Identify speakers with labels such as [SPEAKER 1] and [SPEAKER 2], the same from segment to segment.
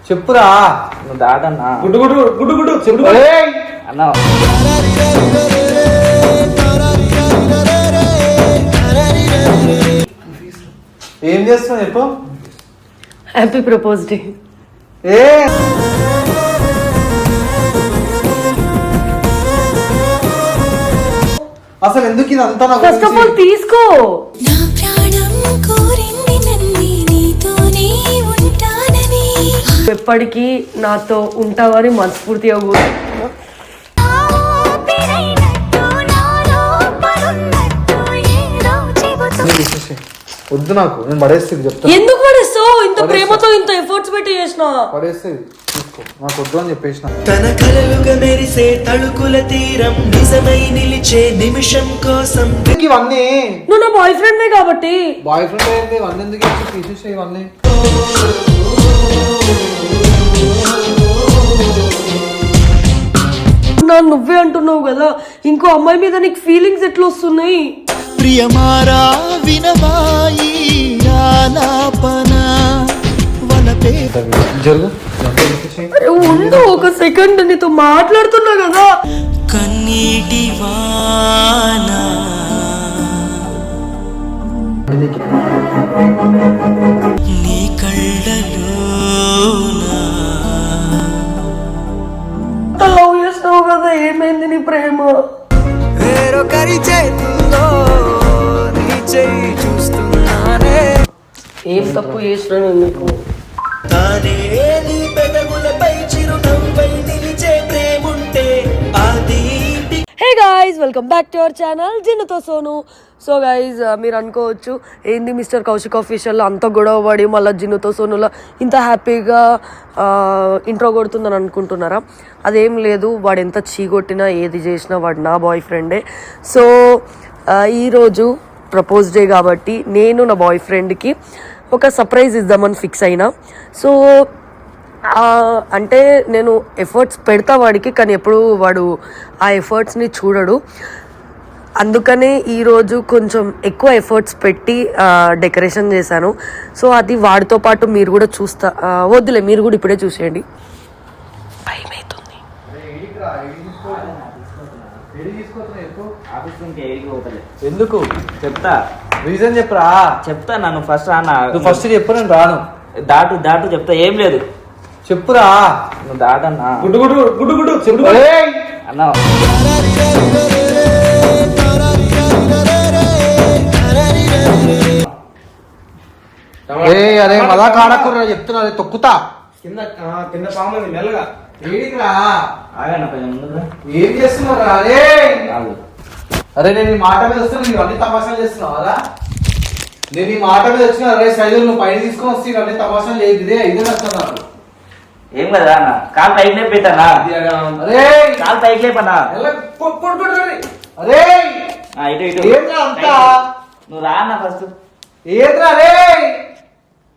[SPEAKER 1] చెప్పురా.
[SPEAKER 2] నువ్వు దాటన్నా.
[SPEAKER 1] గుడ్డు గుడ్డు గుడ్డు గుడ్డు చెప్పు
[SPEAKER 2] అన్నా.
[SPEAKER 1] ఏం చేస్తున్నావు చెప్పు.
[SPEAKER 3] Happy propose day.
[SPEAKER 1] ఏ అసలు ఎందుకు ఇది అంతా?
[SPEAKER 3] ఫస్ట్ ఆఫ్ ఆల్ తీసుకో. ఎప్పటికీ నాతో ఉంటావని మనస్ఫూర్తిగా కూడా
[SPEAKER 1] వద్దు, నాకు నేను పడేస్తుంది చెప్తాను.
[SPEAKER 3] ఎందుకు పడేస్తావు? ఇంత ప్రేమతో ఇంత ఎఫర్ట్స్ పెట్టి చేసిన
[SPEAKER 1] పడేస్తుంది, తీసుకో. నాకు వద్దు అని చెప్పేసిన.
[SPEAKER 4] తన కలలుగా మెరిసే తళుకుల తీరం నిజమై నిలిచే నిమిషం కోసం
[SPEAKER 1] ఇవన్నీ
[SPEAKER 3] నువ్వు నా బాయ్ ఫ్రెండ్ కాబట్టి.
[SPEAKER 1] బాయ్ ఫ్రెండ్ అయింది ఇవన్నీ ఎందుకు తీసేసే ఇవన్నీ.
[SPEAKER 3] నువ్వే అంటున్నావు కదా, ఇంకో అమ్మాయి మీద నీకు ఫీలింగ్స్ ఎట్లా వస్తున్నాయి?
[SPEAKER 4] ప్రియమారా వినవాయి ఆలాపన వలపే
[SPEAKER 1] జరుగు.
[SPEAKER 3] ఉండు ఒక సెకండ్, నీతో మాట్లాడుతున్నా కదా.
[SPEAKER 4] కన్నీటి వానా నీ కళ్ళలోనా
[SPEAKER 3] లవ్ చేస్తావు కదా, ఏమైంది నీ ప్రేమ?
[SPEAKER 4] వేరొకరి చేతుల్లో నీ చేయి చూస్తున్నానే.
[SPEAKER 3] ఏం తప్పు చేసినా నీకు?
[SPEAKER 4] తానే నీ పెదవులపై చిరునవ్వై నిలిచే ప్రేముంటే అది.
[SPEAKER 3] Hey guys, welcome back to our channel జిన్నుతో సోను. సో గైజ్, మీరు అనుకోవచ్చు ఏంది మిస్టర్ కౌశిక్ ఆఫీషియల్లో అంత గొడవ పడి మళ్ళీ జిన్నుతో సోనులో ఇంత హ్యాపీగా ఇంట్రో కొడుతుందని అనుకుంటున్నారా? అదేం లేదు, వాడు ఎంత చీకొట్టినా ఏది చేసినా వాడు నా బాయ్ ఫ్రెండే. సో ఈరోజు ప్రపోజ్ డే కాబట్టి నేను నా బాయ్ ఫ్రెండ్కి ఒక సర్ప్రైజ్ ఇద్దామని ఫిక్స్ అయినా. సో అంటే నేను ఎఫర్ట్స్ పెడతా వాడికి, కానీ ఎప్పుడు వాడు ఆ ఎఫర్ట్స్ని చూడడు. అందుకనే ఈరోజు కొంచెం ఎక్కువ ఎఫర్ట్స్ పెట్టి డెకరేషన్ చేశాను. సో అది వాడితో పాటు మీరు కూడా వద్దులే, మీరు కూడా ఇప్పుడే చూసేయండి. భయమవుతుంది.
[SPEAKER 1] ఎందుకు
[SPEAKER 2] చెప్తా,
[SPEAKER 1] రీజన్ చెప్పరా.
[SPEAKER 2] చెప్తా. నన్ను ఫస్ట్ రానా.
[SPEAKER 1] నువ్వు ఫస్ట్ చెప్పు, నేను రాను.
[SPEAKER 2] దాటు దాటు చెప్తా. ఏం లేదు,
[SPEAKER 1] చెప్పురా.
[SPEAKER 2] నువ్వు దాటన్నా.
[SPEAKER 1] గుడ్డు గుడ్డు గుడ్డు గుడ్డు చెప్పు
[SPEAKER 2] అన్నా.
[SPEAKER 1] అరే మళ్ళా కాడకురా చెప్తున్నా, తొక్కుతా.
[SPEAKER 2] కింద పాము మెల్లగా.
[SPEAKER 1] ఏడికిరా?
[SPEAKER 2] ఆగన్నా కొంచెం ముందుగా.
[SPEAKER 1] ఏం చేస్తున్నారా? అరే అరే నేను ఈ మాట మీద వస్తున్నా, నువ్వు అన్ని తమాషాలు చేస్తున్నావు కదా. నేను ఈ మాట మీద వచ్చిన అరే సైజులు నువ్వు పైన తీసుకొని వస్తే అన్ని తమాషాలు చేయదు. ఇదే నష్టం నాకు.
[SPEAKER 2] ఏం కదా అన్న, కాలు పైకి లేపేతానా?
[SPEAKER 1] అరే
[SPEAKER 2] కాలు పైకి లేపన్నా.
[SPEAKER 1] అరే
[SPEAKER 2] ఇటు ఇటు.
[SPEAKER 1] ఏంద్రా అంతా?
[SPEAKER 2] నువ్వు రా అన్న ఫస్ట్.
[SPEAKER 1] ఏంద్రా? అరే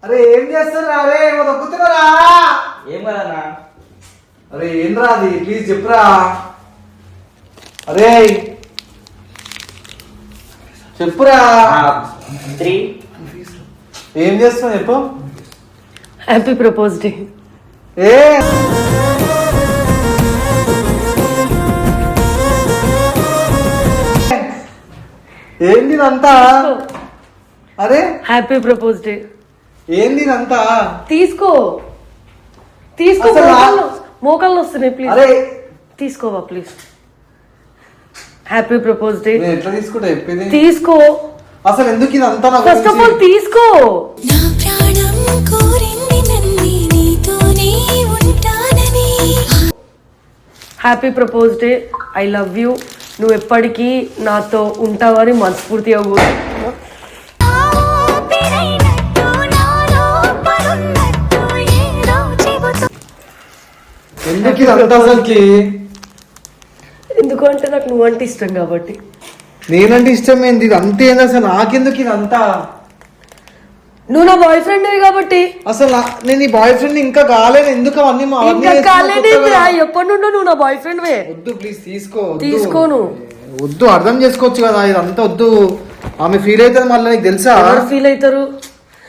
[SPEAKER 1] అరే ఏం చేస్తున్నా? అరే దొక్కుతున్నారా?
[SPEAKER 2] ఏం కదన్నా?
[SPEAKER 1] అరే ఏంద్రా అది? ప్లీజ్ చెప్పురా. అరే చెప్పురా.
[SPEAKER 2] 3
[SPEAKER 1] ఏం చేస్తున్నావు చెప్పు.
[SPEAKER 3] Happy propose day.
[SPEAKER 1] ఏ ఏంది ఇదంతా? అరే
[SPEAKER 3] హ్యాపీ ప్రపోజ్ డే.
[SPEAKER 1] ఏంది ఇదంతా?
[SPEAKER 3] తీసుకో మోకాళ్ళు వస్తున్నాయి, ప్లీజ్
[SPEAKER 1] అరే
[SPEAKER 3] తీసుకోవా ప్లీజ్. Happy propose day.
[SPEAKER 1] నేను ఎట్లా తీసుకుంటా చెప్పింది?
[SPEAKER 3] తీసుకో.
[SPEAKER 1] అసలు ఎందుకు ఇదంతా?
[SPEAKER 3] ఫస్ట్ ఆఫ్ ఆల్ తీసుకో. Happy propose day. I love you. నువ్వు ఎప్పటికీ నాతో ఉంటావని మనస్ఫూర్తిగా కూడా.
[SPEAKER 1] ఎందుకు ఇదంతా అసలుకి?
[SPEAKER 3] ఎందుకంటే నాకు నువ్వంటే ఇష్టం కాబట్టి.
[SPEAKER 1] నేనంటే ఇష్టం ఏంది? ఇది అంతేంది అసలు? నాకెందుకు ఇదంతా?
[SPEAKER 3] నువ్వు నా బాయ్ ఫ్రెండ్ కాబట్టి.
[SPEAKER 1] అసలు నేను ఈ బాయ్ ఫ్రెండ్ ఇంకా కాలేదు. ఎందుకు అవన్నీ
[SPEAKER 3] ఎప్పటి నుండో నువ్వు నా బాయ్ ఫ్రెండ్ వే.
[SPEAKER 1] వద్దు ప్లీజ్
[SPEAKER 3] తీసుకోను.
[SPEAKER 1] వద్దు, అర్థం చేసుకోవచ్చు కదా. ఇదంతా వద్దు. ఆమె ఫీల్ అవుతుంది మళ్ళీ, నీకు తెలుసా?
[SPEAKER 3] ఫీల్ అవుతారు?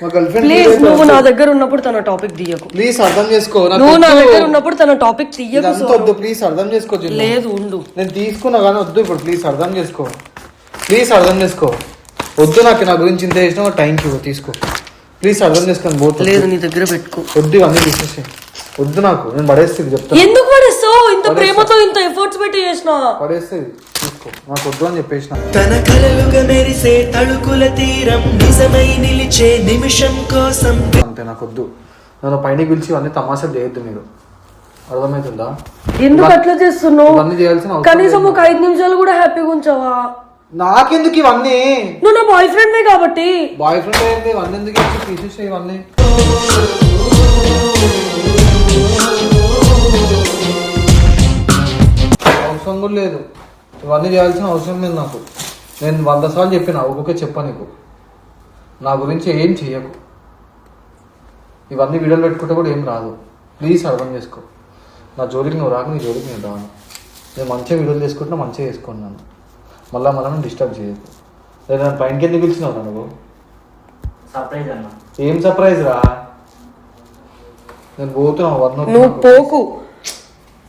[SPEAKER 1] మా గర్ల్
[SPEAKER 3] ప్లీజ్
[SPEAKER 1] ఫ్రెండ్
[SPEAKER 3] నువ్వు నా దగ్గర ఉన్నప్పుడు తన టాపిక్ తీయకు.
[SPEAKER 1] ప్లీజ్ అర్థం చేసుకో.
[SPEAKER 3] నువ్వు నా దగ్గర ఉన్నప్పుడు తన టాపిక్ తీయకు.
[SPEAKER 1] వద్దు ప్లీజ్ అర్థం చేసుకో.
[SPEAKER 3] లేదు ఉండు,
[SPEAKER 1] నేను తీసుకున్నా కానీ వద్దు ఇప్పుడు. ప్లీజ్ అర్థం చేసుకో. ప్లీజ్ అర్థం చేసుకో. వద్దు నాకు నా గురించి ఇంత చేసిన థ్యాంక్ యూ తీసుకో. ప్లీజ్ అర్థం చేసుకొని పోతుంది.
[SPEAKER 3] లేదు నీ దగ్గర పెట్టుకో.
[SPEAKER 1] వద్దు అన్నీ తీసేసి. వద్దు నాకు, నేను పడేస్తుంది చెప్తాను.
[SPEAKER 3] ఎందుకు పడేస్తావు? ఇంత ప్రేమతో ఇంత ఎఫర్ట్స్ పెట్టి చేసిన
[SPEAKER 1] పడేస్తుంది. తీసుకో, నాకు వద్దు అని చెప్పేసిన.
[SPEAKER 4] తన కలలుగా మెరిసే తళుకుల తీరం నిజమై నిలిచే నిమిషం కోసం
[SPEAKER 1] అంతే, నాకు వద్దు. నన్ను పైన పిలిచి అన్ని తమాషాలు చేయొద్దు మీరు. అర్థమవుతుందా?
[SPEAKER 3] ఎందుకు అట్లా చేస్తున్నావు?
[SPEAKER 1] ఇవన్నీ చేయాల్సిన అవసరం
[SPEAKER 3] కనీసం
[SPEAKER 1] లేదు.
[SPEAKER 3] ఒక 5 నిమిషాలు కూడా హ్యాపీగా ఉంచావా?
[SPEAKER 1] నాకెందుకు ఇవన్నీ?
[SPEAKER 3] నువ్వు నా బాయ్ ఫ్రెండ్ కాబట్టి.
[SPEAKER 1] బాయ్ ఫ్రెండ్ అయింది ఇవన్నీ ఎందుకు తీసేసే ఇవన్నీ. అవసరం కూడా లేదు, ఇవన్నీ చేయాల్సిన అవసరం లేదు నాకు. నేను 100 సార్లు చెప్పిన, ఒక్కొక్క చెప్పా నీకు. నా గురించి ఏం చెయ్యకు. ఇవన్నీ వీడియోలు పెట్టుకుంటే కూడా ఏం రాదు. ప్లీజ్ అర్థం చేసుకో. నా జోలికి నువ్వు రాకు, నీ జోలికి నేను రాను. నేను మంచిగా వీడియోలు చేసుకుంటున్నా, మంచిగా చేసుకున్నాను. మళ్ళీ డిస్టర్బ్ చేయకు. లేదా నన్ను పైనకి ఎందుకు పిలిచినావు నువ్వు?
[SPEAKER 2] సర్ప్రైజ్ అన్న.
[SPEAKER 1] ఏం సర్ప్రైజ్ రా? నేను పోతున్నావు.
[SPEAKER 3] నువ్వు పోకు,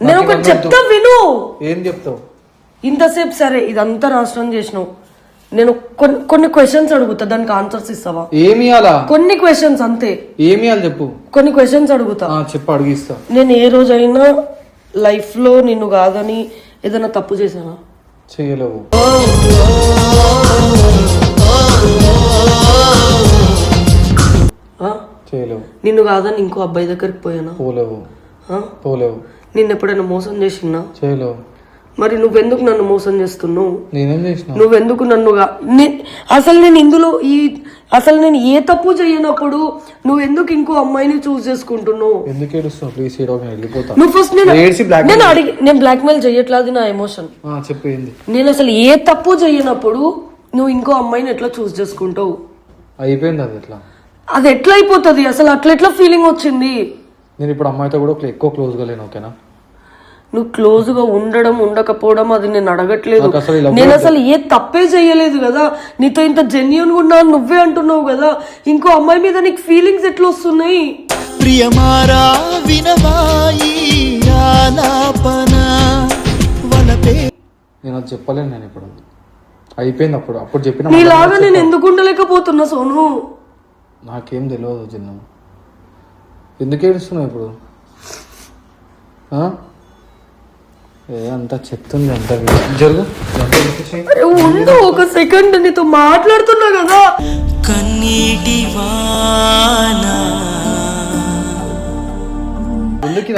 [SPEAKER 3] నేను ఒకటి చెప్తా విను.
[SPEAKER 1] ఏం చెప్తావు?
[SPEAKER 3] ఇంతసేపు సరే ఇదంతా నాశనం చేసినావు. నేను కొన్ని క్వశ్చన్స్ అడుగుతా, దానికి ఆన్సర్స్ ఇస్తావా?
[SPEAKER 1] ఏమి ఇవ్వాలా?
[SPEAKER 3] కొన్ని క్వశ్చన్స్ అంతే.
[SPEAKER 1] ఏమి ఇవ్వాలి చెప్పు.
[SPEAKER 3] కొన్ని క్వశ్చన్స్ అడుగుతా.
[SPEAKER 1] చెప్పు, అడిగిస్తా.
[SPEAKER 3] నేను ఏ రోజైనా లైఫ్ లో నిన్ను కాదని ఏదైనా తప్పు చేశానా?
[SPEAKER 1] చేయలేవు. చేయలేవు.
[SPEAKER 3] నిన్ను కాదని ఇంకో అబ్బాయి దగ్గరికి పోయానా?
[SPEAKER 1] పోలేవు. పోలేవు.
[SPEAKER 3] నిన్ను ఎప్పుడైనా మోసం చేసినా?
[SPEAKER 1] చేయలేవు.
[SPEAKER 3] మరి నువ్వెందుకు నన్ను మోసం చేస్తున్నావు?
[SPEAKER 1] నేనేం చేసిన?
[SPEAKER 3] నువ్వెందుకు నన్ను అసలు నేను ఏ తప్పు చేయనప్పుడు నువ్వెందుకు ఇంకో అమ్మాయిని చూస్ చేసుకుంటున్నావు?
[SPEAKER 1] ఎందుకు ఏడుస్తున్నావు? ప్లీజ్ వెళ్ళిపోతా.
[SPEAKER 3] నువ్వు ఫస్ట్ నేను బ్లాక్ మెయిల్ చెయ్యట్లేదు, నా ఎమోషన్.
[SPEAKER 1] చెప్పింది.
[SPEAKER 3] నేను అసలు ఏ తప్పు చేయనప్పుడు నువ్వు ఇంకో అమ్మాయిని ఎట్లా చూస్ చేసుకుంటావు?
[SPEAKER 1] అయిపోయింది అది. ఎట్లా
[SPEAKER 3] అది ఎట్లా అయిపోతుంది? అసలు అట్లా ఫీలింగ్ వచ్చింది?
[SPEAKER 1] నేను ఇప్పుడు అమ్మాయితో కూడా ఎక్కువ క్లోజ్గా లేను. ఓకేనా?
[SPEAKER 3] నువ్వు క్లోజ్ గా ఉండడం ఉండకపోవడం అది నేను అడగట్లేదు.
[SPEAKER 1] నేను
[SPEAKER 3] నేను అసలు ఏ తప్పే చెయ్యలేదు కదా. నీతో ఇంత జెన్యూన్ గా ఉన్నా నువ్వే అంటున్నావు కదా. ఇంకో అమ్మాయి మీద నీకు ఫీలింగ్స్ ఎట్లా వస్తున్నాయి?
[SPEAKER 4] ప్రియమారా వినవాయి ఆలాపన వలపే.
[SPEAKER 1] నేను అది చెప్పలేను. నేను ఇప్పుడు అయిపోయింది. అప్పుడు చెప్పిన
[SPEAKER 3] నీలాగా నేను ఎందుకు ఉండలేకపోతున్నా సోను?
[SPEAKER 1] నాకేం తెలియదు చిన్న. ఎందుకు ఏడుస్తున్నావు ఇప్పుడు? అంతా చెప్తుంది. అంత జరుగు.
[SPEAKER 3] ఉండు ఒక సెకండ్, నీతో మాట్లాడుతున్నా కదా.
[SPEAKER 4] కన్నీటి వానా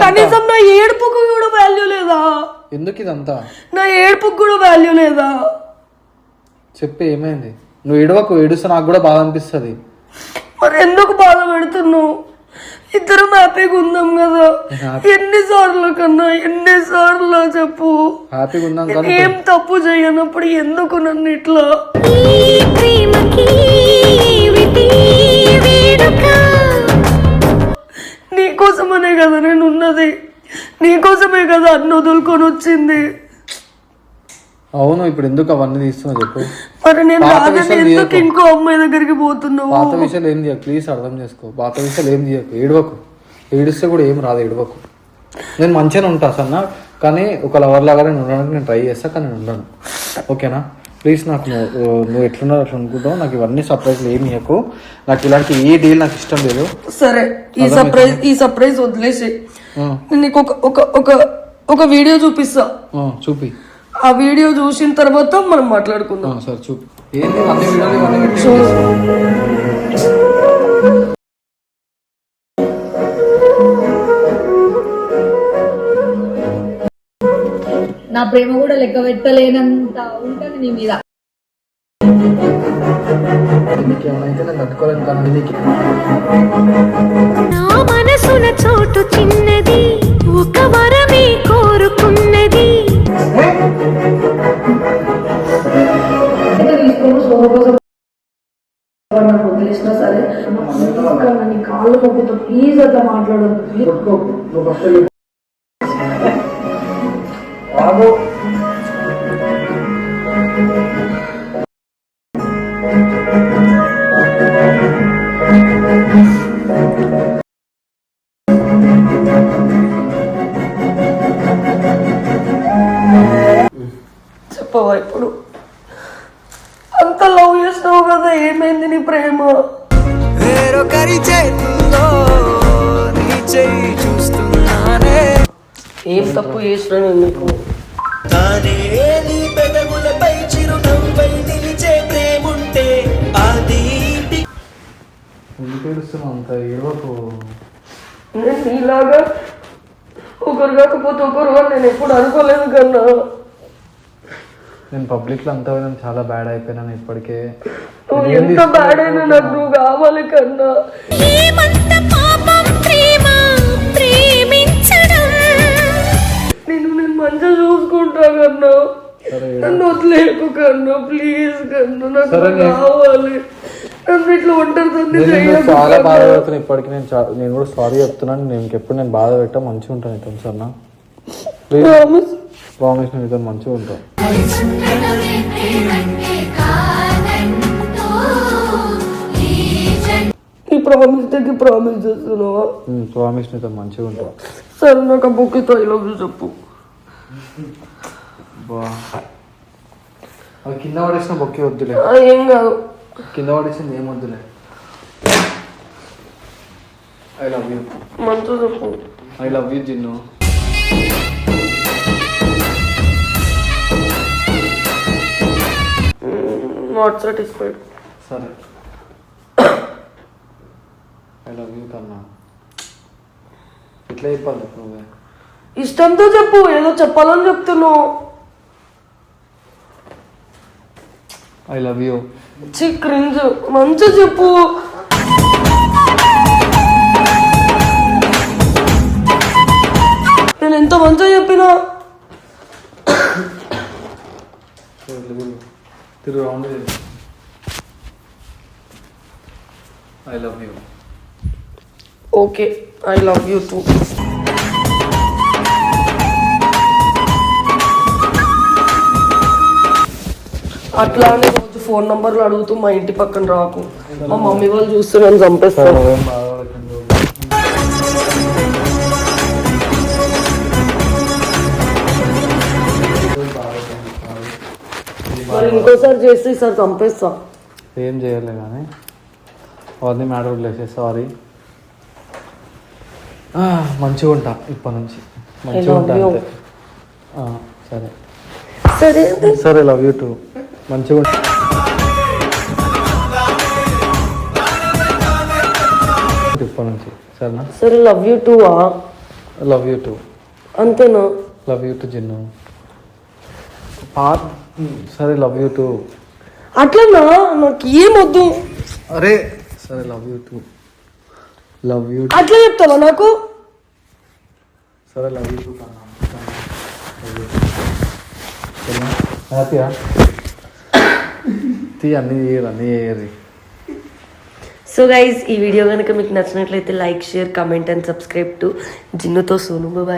[SPEAKER 3] కనీసం నా ఏడుపుకు కూడా వాల్యూ లేదా?
[SPEAKER 1] ఎందుకు ఇదంతా?
[SPEAKER 3] నా ఏడుపుకు కూడా వాల్యూ లేదా?
[SPEAKER 1] చెప్పి ఏమైంది? నువ్వు ఏడవకు. ఏడుస్తే నాకు కూడా బాధ అనిపిస్తుంది.
[SPEAKER 3] మరి ఎందుకు బాధ పెడుతున్నావు? ఇద్దరం హ్యాపీగా ఉందాం కదా. ఎన్నిసార్లు చెప్పు.
[SPEAKER 1] హ్యాపీగా ఉందాం.
[SPEAKER 3] ఏం తప్పు చేయనప్పుడు ఎందుకు నన్ను ఇట్లా? నీకోసమనే కదా నేను ఉన్నది, నీకోసమే కదా అన్ని వదులుకొని వచ్చింది.
[SPEAKER 1] అవును. ఇప్పుడు ఎందుకు అవన్నీ తీస్తున్నావు చెప్పు.
[SPEAKER 3] మరి నేను రాదని ఎందుకు ఇంకో అమ్మాయి దగ్గరికి పోతున్నావు?
[SPEAKER 1] పాత విషయాలు ఏం తీయకు. ప్లీజ్ అర్థం చేసుకో. పాత విషయాలు ఏం తీయకు. ఏడవకు. ఏడిస్తే కూడా ఏం రాదు. ఏడవకు. నేను మంచిగానే ఉంటా సన్న, కానీ ఒక లవర్ లాగా నేను ఉండడానికి నేను ట్రై చేస్తా, కానీ నేను ఉండను. ఓకేనా? ప్లీజ్ నాకు నువ్వు ఎట్లున్నావు అట్లా అనుకుంటావు. నాకు ఇవన్నీ సర్ప్రైజ్లు ఏమి ఇవ్వకు. నాకు ఇలాంటి ఏ డీల్ నాకు ఇష్టం లేదు.
[SPEAKER 3] సరే ఈ సర్ప్రైజ్ వదిలేసి నీకు ఒక వీడియో చూపిస్తా.
[SPEAKER 1] చూపి.
[SPEAKER 3] ఆ వీడియో చూసిన తర్వాత మనం మాట్లాడుకుందాం.
[SPEAKER 1] సరే చూపి. ఏంటి అన్ని వీడియోలు ఇవన్నీ
[SPEAKER 5] నా ప్రేమ కూడా లెక్క పెట్టలేనంత ఉంటుంది నీ మీద.
[SPEAKER 6] నా మనసున చోటు చిన్నది, ఒక వరమే కోరుకున్నది.
[SPEAKER 3] వదిలేసినా సరే కాళ్ళు మొక్కుతా, ప్లీజ్ అట్లా మాట్లాడద్దు. చెప్పవా ఇప్పుడు? అంత లవ్ చేసినావు కదా, ఏమైంది నీ ప్రేమ?
[SPEAKER 4] వేరొకరి చేతుల్లో నీ చెయ్యి చూస్తున్నానే,
[SPEAKER 3] ఏం తప్పు చేసినా నేను నీకు?
[SPEAKER 4] తానే నీ పెదవులపై చిరునవ్వై నిలిచే ప్రేముంటే అది
[SPEAKER 1] ఎందుకు ఏడుస్తున్నావు అంత? ఏడవకు.
[SPEAKER 3] నేను నీలాగా ఒకరు కాకపోతే ఒకరు అని నేను ఎప్పుడు అనుకోలేదు కన్నా.
[SPEAKER 1] నేను పబ్లిక్లో అంతా నేను చాలా బ్యాడ్ అయిపోయినాను ఇప్పటికే.
[SPEAKER 3] నువ్వు ఎంత బ్యాడ్ అయినా నాకు నువ్వు కావాలి కన్నా.
[SPEAKER 6] ఏమంత పాపం ప్రేమ ప్రేమించడం.
[SPEAKER 3] నేను మంచిగా చూసుకుంటా కన్నా, నన్ను వదిలేకు కన్నా, ప్లీజ్ కన్నా, నాకు కావాలి. నన్ను ఇట్లా ఒంటరితోనే
[SPEAKER 1] చాలా బాధపడుతున్నాను ఇప్పటికి. నేను కూడా సారీ చెప్తున్నాను. నేను ఇంకెప్పుడు నేను బాధ పెట్టా, మంచిగా ఉంటాను నీతో సరేనా? ప్లీజ్ ప్రామిస్, నేను నీతో మంచిగా ఉంటాను.
[SPEAKER 3] ఈ ప్రామిస్ దగ్గర ప్రామిస్ చేస్తున్నావా?
[SPEAKER 1] ప్రామిస్, నీతో మంచిగా ఉంటాను.
[SPEAKER 3] సరే నాకు ఆ బుక్తో ఐ లవ్ యూ చెప్పు.
[SPEAKER 1] అది కింద పడేసిన బొక్కే వద్దులే.
[SPEAKER 3] ఏం కాదు,
[SPEAKER 1] కింద పడేసింది ఏం వద్దులే. I love you.
[SPEAKER 3] మంచిగా చెప్పు.
[SPEAKER 1] I love you gin.
[SPEAKER 3] Not satisfied.
[SPEAKER 1] సరే, ఐ లవ్ యూ కన్నా. ఇట్లా చెప్పాలి నువ్వే.
[SPEAKER 3] ఇష్టంతో చెప్పు, ఏదో చెప్పాలని చెప్తున్నావు.
[SPEAKER 1] I love you.
[SPEAKER 3] క్రింజ్, మంచిగా చెప్పు. నేను ఎంత మంచిగా చెప్పినా.
[SPEAKER 1] తిరుగు round. I love you.
[SPEAKER 3] Okay, I love you two. అట్లానే రోజు ఫోన్ నంబర్లు అడుగుతూ మా ఇంటి పక్కన రాకు. మా మమ్మీ వాళ్ళు చూస్తే నన్ను చంపేస్తాను.
[SPEAKER 1] నువ్వేం బాధపడకండి.
[SPEAKER 3] మరి ఇంకోసారి చేస్తే ఈసారి చంపేస్తా.
[SPEAKER 1] ఏం చేయలే కానీ అవన్నీ మ్యాటర్ వదిలేసే. సారీ. మంచిగా ఉంటా ఇప్పటి నుంచి. మంచిగా ఉంటా అంతే. సరే
[SPEAKER 3] సరే
[SPEAKER 1] సరే, లవ్ యూ టూ. మంచిగా ఉంటా ఇప్పటి నుంచి. సరేనా?
[SPEAKER 3] సరే, love you too.
[SPEAKER 1] Love you too.
[SPEAKER 3] అంతేనా?
[SPEAKER 1] Love you too Jinnu. సరే, లవ్ యూ టూ.
[SPEAKER 3] అట్లనా? నాకు ఏమొద్దు.
[SPEAKER 1] అరే సరే, love you too. Love you.
[SPEAKER 3] అట్లా చెప్తావా నాకు?
[SPEAKER 1] సరే, లవ్ యూ టూ కన్నా. హ్యాపీయా? అన్నీ చేయరు.
[SPEAKER 3] సో గైజ్, ఈ వీడియో కనుక మీకు నచ్చినట్లయితే like, share, comment and subscribe to జిన్నుతో సోను. బాయ్.